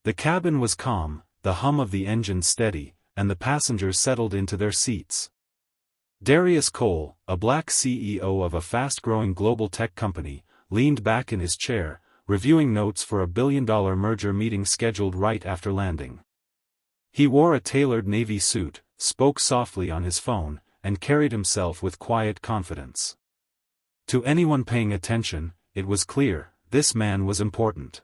The cabin was calm, the hum of the engine steady, and the passengers settled into their seats. Darius Cole, a black CEO of a fast-growing global tech company, leaned back in his chair, reviewing notes for a billion-dollar merger meeting scheduled right after landing. He wore a tailored navy suit, spoke softly on his phone, and carried himself with quiet confidence. To anyone paying attention, it was clear, this man was important.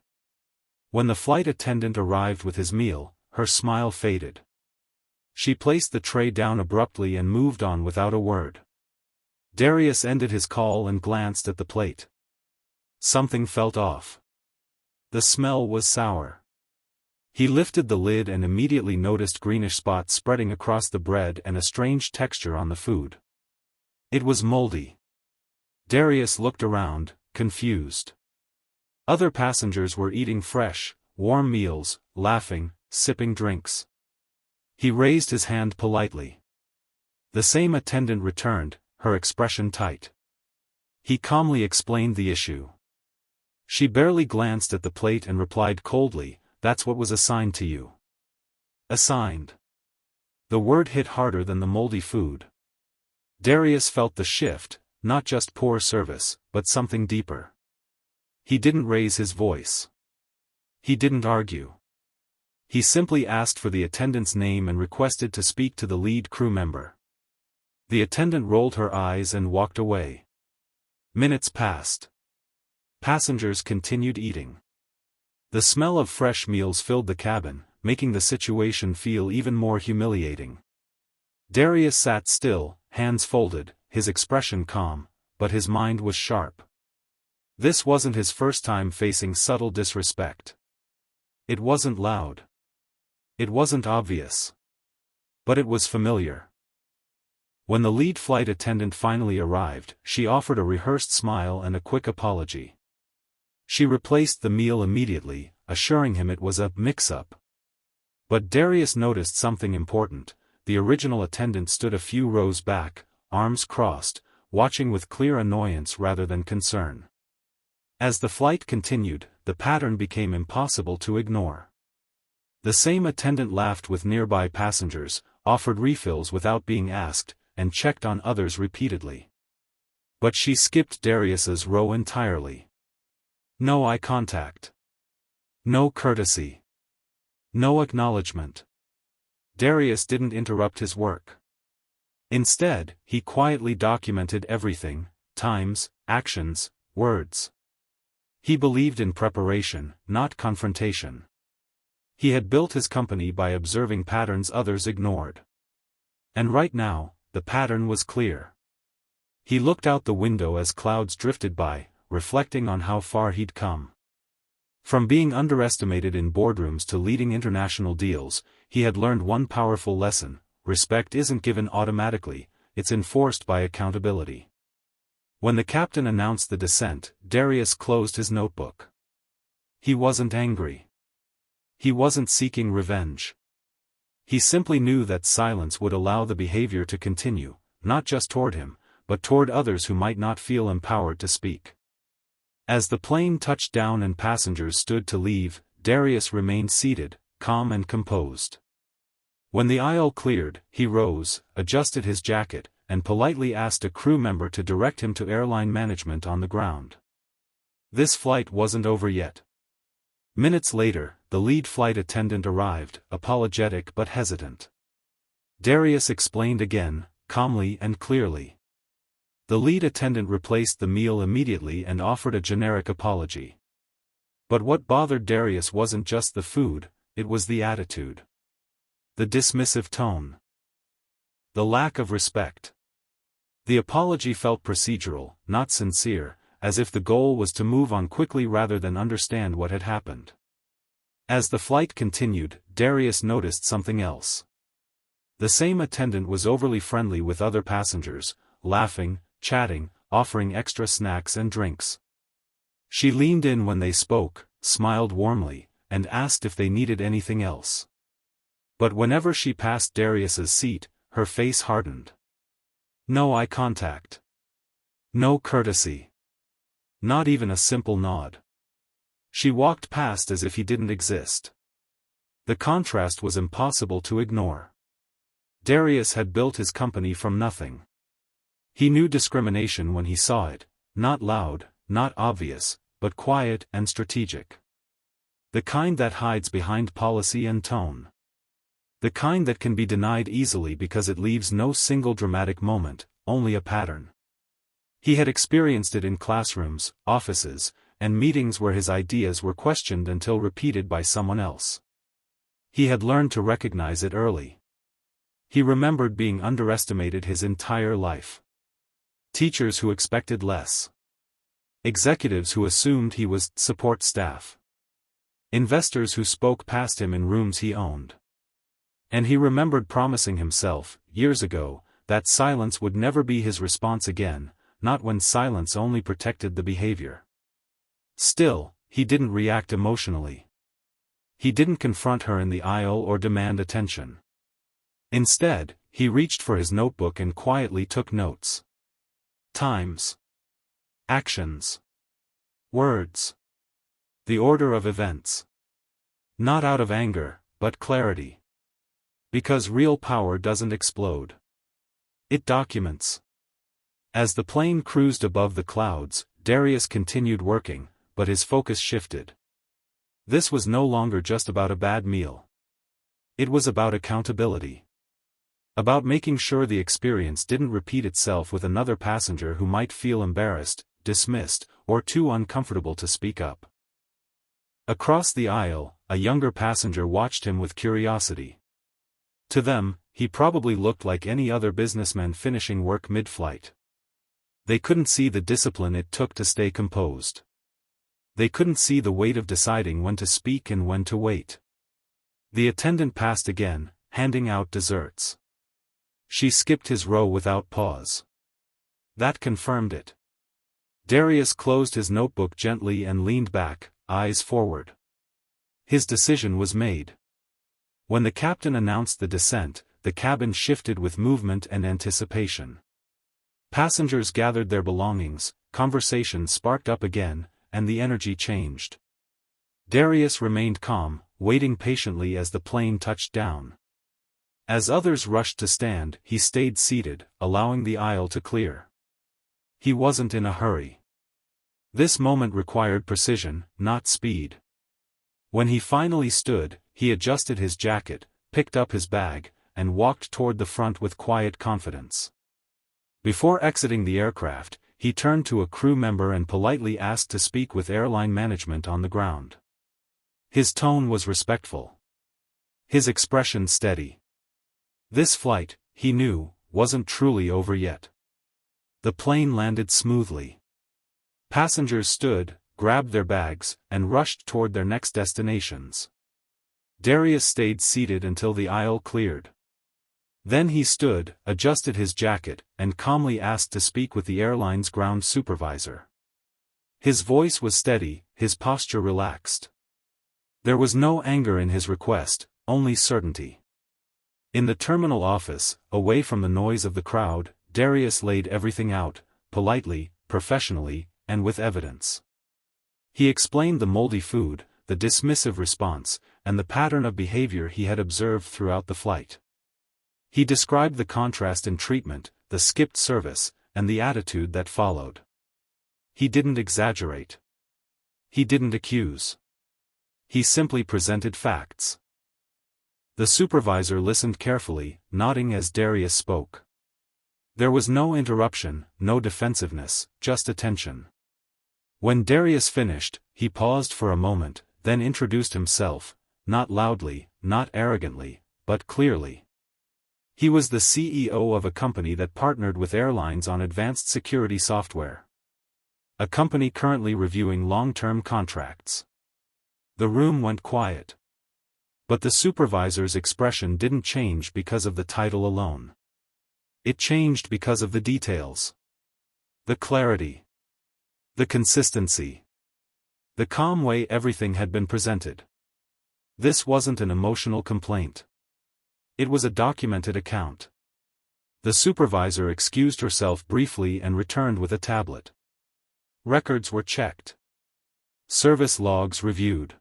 When the flight attendant arrived with his meal, her smile faded. She placed the tray down abruptly and moved on without a word. Darius ended his call and glanced at the plate. Something felt off. The smell was sour. He lifted the lid and immediately noticed greenish spots spreading across the bread and a strange texture on the food. It was moldy. Darius looked around, confused. Other passengers were eating fresh, warm meals, laughing, sipping drinks. He raised his hand politely. The same attendant returned, her expression tight. He calmly explained the issue. She barely glanced at the plate and replied coldly, "That's what was assigned to you." Assigned. The word hit harder than the moldy food. Darius felt the shift, not just poor service, but something deeper. He didn't raise his voice. He didn't argue. He simply asked for the attendant's name and requested to speak to the lead crew member. The attendant rolled her eyes and walked away. Minutes passed. Passengers continued eating. The smell of fresh meals filled the cabin, making the situation feel even more humiliating. Darius sat still, hands folded, his expression calm, but his mind was sharp. This wasn't his first time facing subtle disrespect. It wasn't loud. It wasn't obvious. But it was familiar. When the lead flight attendant finally arrived, she offered a rehearsed smile and a quick apology. She replaced the meal immediately, assuring him it was a mix-up. But Darius noticed something important. The original attendant stood a few rows back, arms crossed, watching with clear annoyance rather than concern. As the flight continued, the pattern became impossible to ignore. The same attendant laughed with nearby passengers, offered refills without being asked, and checked on others repeatedly. But she skipped Darius's row entirely. No eye contact. No courtesy. No acknowledgement. Darius didn't interrupt his work. Instead, he quietly documented everything, times, actions, words. He believed in preparation, not confrontation. He had built his company by observing patterns others ignored. And right now, the pattern was clear. He looked out the window as clouds drifted by, reflecting on how far he'd come. From being underestimated in boardrooms to leading international deals, he had learned one powerful lesson: respect isn't given automatically, it's enforced by accountability. When the captain announced the descent, Darius closed his notebook. He wasn't angry. He wasn't seeking revenge. He simply knew that silence would allow the behavior to continue, not just toward him, but toward others who might not feel empowered to speak. As the plane touched down and passengers stood to leave, Darius remained seated, calm and composed. When the aisle cleared, he rose, adjusted his jacket, and politely asked a crew member to direct him to airline management on the ground. This flight wasn't over yet. Minutes later, the lead flight attendant arrived, apologetic but hesitant. Darius explained again, calmly and clearly. The lead attendant replaced the meal immediately and offered a generic apology. But what bothered Darius wasn't just the food, it was the attitude. The dismissive tone. The lack of respect. The apology felt procedural, not sincere, as if the goal was to move on quickly rather than understand what had happened. As the flight continued, Darius noticed something else. The same attendant was overly friendly with other passengers, laughing, chatting, offering extra snacks and drinks. She leaned in when they spoke, smiled warmly, and asked if they needed anything else. But whenever she passed Darius's seat, her face hardened. No eye contact. No courtesy. Not even a simple nod. She walked past as if he didn't exist. The contrast was impossible to ignore. Darius had built his company from nothing. He knew discrimination when he saw it, not loud, not obvious, but quiet and strategic. The kind that hides behind policy and tone. The kind that can be denied easily because it leaves no single dramatic moment, only a pattern. He had experienced it in classrooms, offices, and meetings where his ideas were questioned until repeated by someone else. He had learned to recognize it early. He remembered being underestimated his entire life. Teachers who expected less. Executives who assumed he was support staff. Investors who spoke past him in rooms he owned. And he remembered promising himself, years ago, that silence would never be his response again, not when silence only protected the behavior. Still, he didn't react emotionally. He didn't confront her in the aisle or demand attention. Instead, he reached for his notebook and quietly took notes. Times. Actions. Words. The order of events. Not out of anger, but clarity. Because real power doesn't explode. It documents. As the plane cruised above the clouds, Darius continued working, but his focus shifted. This was no longer just about a bad meal. It was about accountability. About making sure the experience didn't repeat itself with another passenger who might feel embarrassed, dismissed, or too uncomfortable to speak up. Across the aisle, a younger passenger watched him with curiosity. To them, he probably looked like any other businessman finishing work mid-flight. They couldn't see the discipline it took to stay composed. They couldn't see the weight of deciding when to speak and when to wait. The attendant passed again, handing out desserts. She skipped his row without pause. That confirmed it. Darius closed his notebook gently and leaned back, eyes forward. His decision was made. When the captain announced the descent, the cabin shifted with movement and anticipation. Passengers gathered their belongings, conversation sparked up again, and the energy changed. Darius remained calm, waiting patiently as the plane touched down. As others rushed to stand, he stayed seated, allowing the aisle to clear. He wasn't in a hurry. This moment required precision, not speed. When he finally stood, he adjusted his jacket, picked up his bag, and walked toward the front with quiet confidence. Before exiting the aircraft, he turned to a crew member and politely asked to speak with airline management on the ground. His tone was respectful. His expression steady. This flight, he knew, wasn't truly over yet. The plane landed smoothly. Passengers stood, grabbed their bags, and rushed toward their next destinations. Darius stayed seated until the aisle cleared. Then he stood, adjusted his jacket, and calmly asked to speak with the airline's ground supervisor. His voice was steady, his posture relaxed. There was no anger in his request, only certainty. In the terminal office, away from the noise of the crowd, Darius laid everything out, politely, professionally, and with evidence. He explained the moldy food, the dismissive response, and the pattern of behavior he had observed throughout the flight. He described the contrast in treatment, the skipped service, and the attitude that followed. He didn't exaggerate. He didn't accuse. He simply presented facts. The supervisor listened carefully, nodding as Darius spoke. There was no interruption, no defensiveness, just attention. When Darius finished, he paused for a moment, then introduced himself, not loudly, not arrogantly, but clearly. He was the CEO of a company that partnered with airlines on advanced security software. A company currently reviewing long-term contracts. The room went quiet. But the supervisor's expression didn't change because of the title alone. It changed because of the details. The clarity. The consistency. The calm way everything had been presented. This wasn't an emotional complaint. It was a documented account. The supervisor excused herself briefly and returned with a tablet. Records were checked. Service logs reviewed.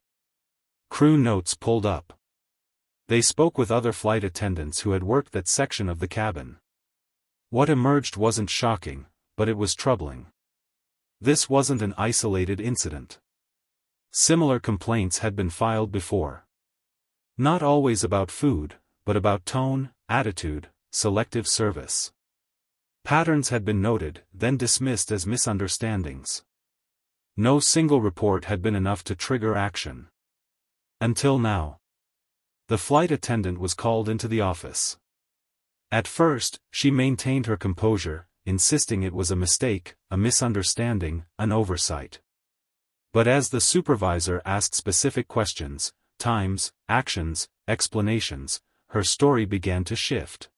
Crew notes pulled up. They spoke with other flight attendants who had worked that section of the cabin. What emerged wasn't shocking, but it was troubling. This wasn't an isolated incident. Similar complaints had been filed before. Not always about food, but about tone, attitude, selective service. Patterns had been noted, then dismissed as misunderstandings. No single report had been enough to trigger action. Until now. The flight attendant was called into the office. At first, she maintained her composure, insisting it was a mistake, a misunderstanding, an oversight. But as the supervisor asked specific questions, times, actions, explanations, her story began to shift.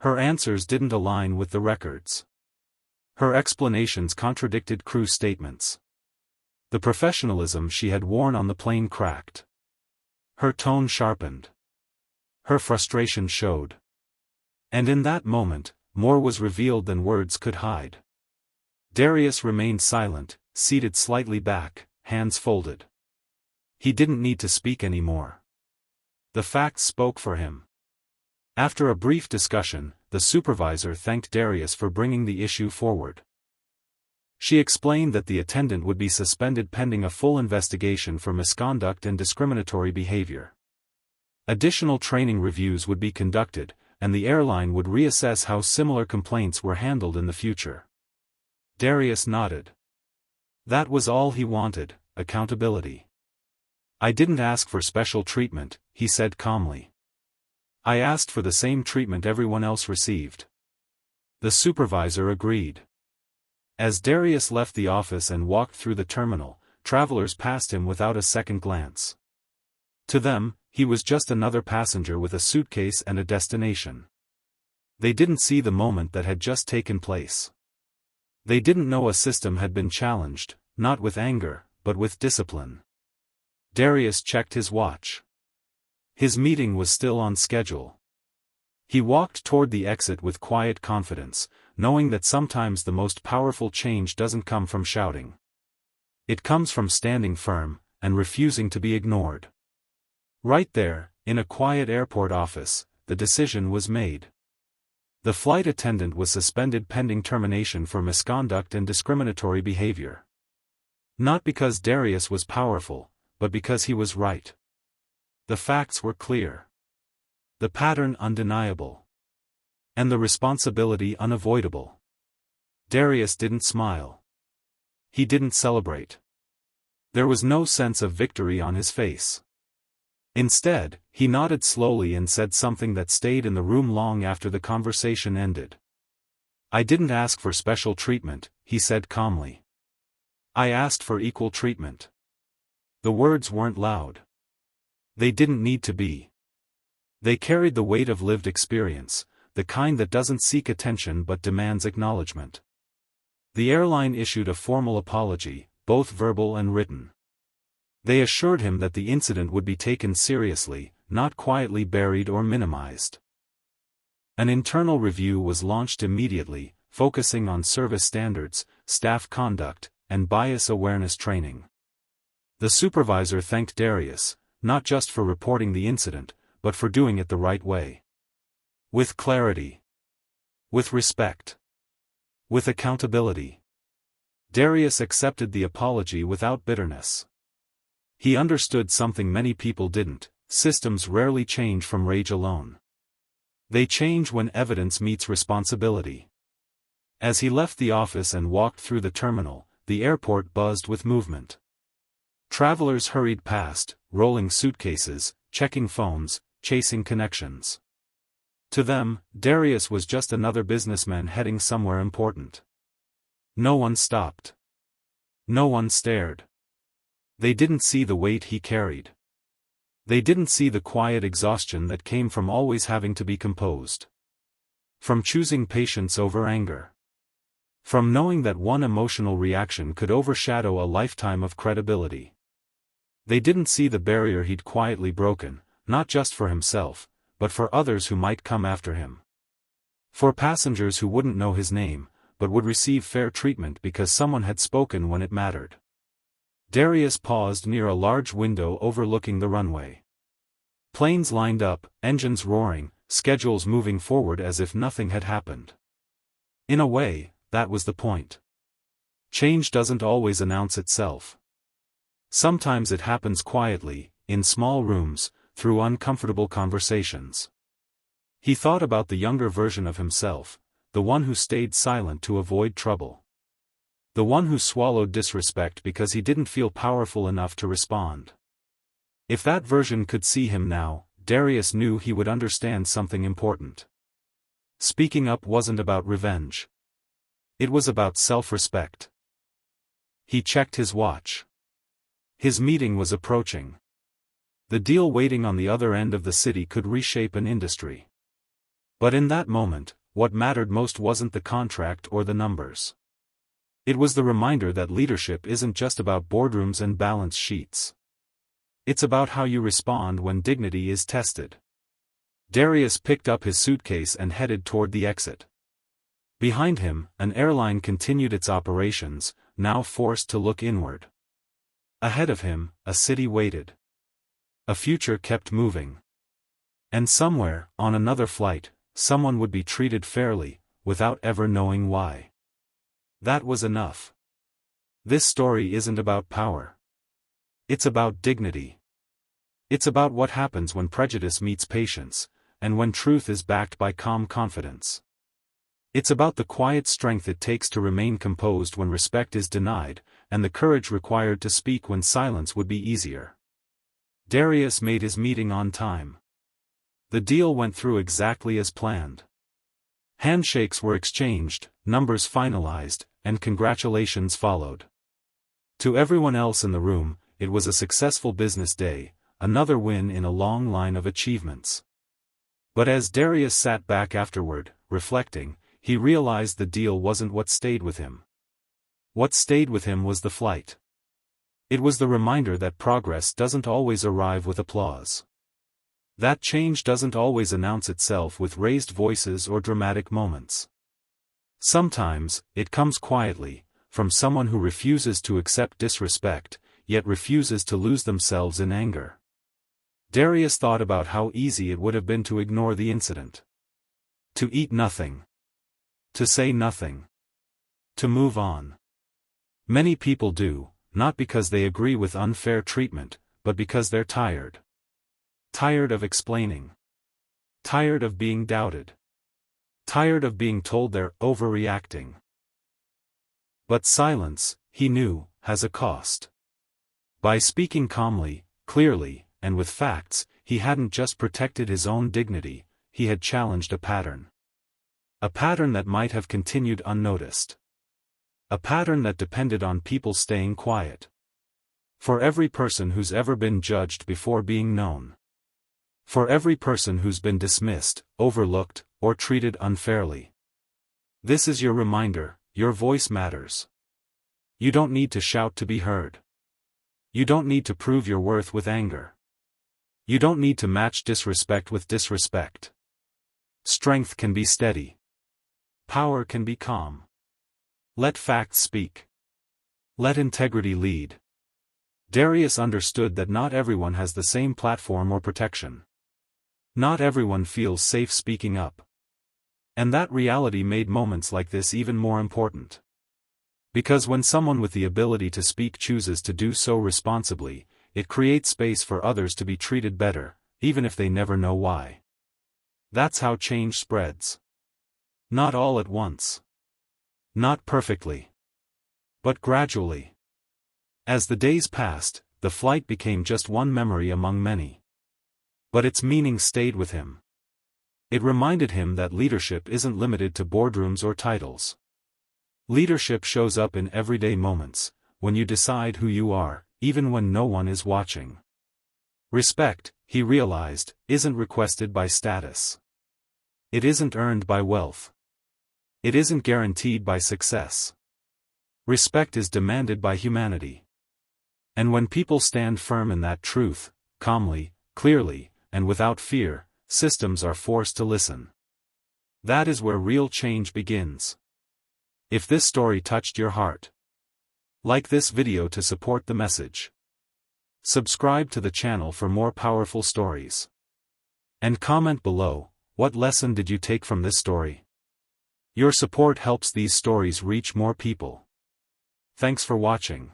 Her answers didn't align with the records. Her explanations contradicted crew statements. The professionalism she had worn on the plane cracked. Her tone sharpened. Her frustration showed. And in that moment, more was revealed than words could hide. Darius remained silent, seated slightly back, hands folded. He didn't need to speak anymore. The facts spoke for him. After a brief discussion, the supervisor thanked Darius for bringing the issue forward. She explained that the attendant would be suspended pending a full investigation for misconduct and discriminatory behavior. Additional training reviews would be conducted, and the airline would reassess how similar complaints were handled in the future. Darius nodded. That was all he wanted, accountability. I didn't ask for special treatment, he said calmly. I asked for the same treatment everyone else received. The supervisor agreed. As Darius left the office and walked through the terminal, travelers passed him without a second glance. To them, he was just another passenger with a suitcase and a destination. They didn't see the moment that had just taken place. They didn't know a system had been challenged, not with anger, but with discipline. Darius checked his watch. His meeting was still on schedule. He walked toward the exit with quiet confidence, knowing that sometimes the most powerful change doesn't come from shouting. It comes from standing firm, and refusing to be ignored. Right there, in a quiet airport office, the decision was made. The flight attendant was suspended pending termination for misconduct and discriminatory behavior. Not because Darius was powerful, but because he was right. The facts were clear. The pattern undeniable. And the responsibility unavoidable. Darius didn't smile. He didn't celebrate. There was no sense of victory on his face. Instead, he nodded slowly and said something that stayed in the room long after the conversation ended. I didn't ask for special treatment, he said calmly. I asked for equal treatment. The words weren't loud. They didn't need to be. They carried the weight of lived experience, the kind that doesn't seek attention but demands acknowledgement. The airline issued a formal apology, both verbal and written. They assured him that the incident would be taken seriously, not quietly buried or minimized. An internal review was launched immediately, focusing on service standards, staff conduct, and bias awareness training. The supervisor thanked Darius, not just for reporting the incident, but for doing it the right way. With clarity. With respect. With accountability. Darius accepted the apology without bitterness. He understood something many people didn't: systems rarely change from rage alone. They change when evidence meets responsibility. As he left the office and walked through the terminal, the airport buzzed with movement. Travelers hurried past, rolling suitcases, checking phones, chasing connections. To them, Darius was just another businessman heading somewhere important. No one stopped. No one stared. They didn't see the weight he carried. They didn't see the quiet exhaustion that came from always having to be composed. From choosing patience over anger. From knowing that one emotional reaction could overshadow a lifetime of credibility. They didn't see the barrier he'd quietly broken, not just for himself, but for others who might come after him. For passengers who wouldn't know his name, but would receive fair treatment because someone had spoken when it mattered. Darius paused near a large window overlooking the runway. Planes lined up, engines roaring, schedules moving forward as if nothing had happened. In a way, that was the point. Change doesn't always announce itself. Sometimes it happens quietly, in small rooms, through uncomfortable conversations. He thought about the younger version of himself, the one who stayed silent to avoid trouble. The one who swallowed disrespect because he didn't feel powerful enough to respond. If that version could see him now, Darius knew he would understand something important. Speaking up wasn't about revenge. It was about self-respect. He checked his watch. His meeting was approaching. The deal waiting on the other end of the city could reshape an industry. But in that moment, what mattered most wasn't the contract or the numbers. It was the reminder that leadership isn't just about boardrooms and balance sheets. It's about how you respond when dignity is tested. Darius picked up his suitcase and headed toward the exit. Behind him, an airline continued its operations, now forced to look inward. Ahead of him, a city waited. A future kept moving. And somewhere, on another flight, someone would be treated fairly, without ever knowing why. That was enough. This story isn't about power. It's about dignity. It's about what happens when prejudice meets patience, and when truth is backed by calm confidence. It's about the quiet strength it takes to remain composed when respect is denied, and the courage required to speak when silence would be easier. Darius made his meeting on time. The deal went through exactly as planned. Handshakes were exchanged, numbers finalized, and congratulations followed. To everyone else in the room, it was a successful business day, another win in a long line of achievements. But as Darius sat back afterward, reflecting, he realized the deal wasn't what stayed with him. What stayed with him was the flight. It was the reminder that progress doesn't always arrive with applause. That change doesn't always announce itself with raised voices or dramatic moments. Sometimes, it comes quietly, from someone who refuses to accept disrespect, yet refuses to lose themselves in anger. Darius thought about how easy it would have been to ignore the incident. To eat nothing. To say nothing. To move on. Many people do, not because they agree with unfair treatment, but because they're tired. Tired of explaining. Tired of being doubted. Tired of being told they're overreacting. But silence, he knew, has a cost. By speaking calmly, clearly, and with facts, he hadn't just protected his own dignity, he had challenged a pattern. A pattern that might have continued unnoticed. A pattern that depended on people staying quiet. For every person who's ever been judged before being known. For every person who's been dismissed, overlooked, or treated unfairly. This is your reminder, your voice matters. You don't need to shout to be heard. You don't need to prove your worth with anger. You don't need to match disrespect with disrespect. Strength can be steady. Power can be calm. Let facts speak. Let integrity lead. Darius understood that not everyone has the same platform or protection. Not everyone feels safe speaking up. And that reality made moments like this even more important. Because when someone with the ability to speak chooses to do so responsibly, it creates space for others to be treated better, even if they never know why. That's how change spreads. Not all at once. Not perfectly. But gradually. As the days passed, the flight became just one memory among many. But its meaning stayed with him. It reminded him that leadership isn't limited to boardrooms or titles. Leadership shows up in everyday moments, when you decide who you are, even when no one is watching. Respect, he realized, isn't requested by status. It isn't earned by wealth. It isn't guaranteed by success. Respect is demanded by humanity. And when people stand firm in that truth, calmly, clearly, and without fear, systems are forced to listen. That is where real change begins. If this story touched your heart, like this video to support the message. Subscribe to the channel for more powerful stories. And comment below, what lesson did you take from this story? Your support helps these stories reach more people. Thanks for watching.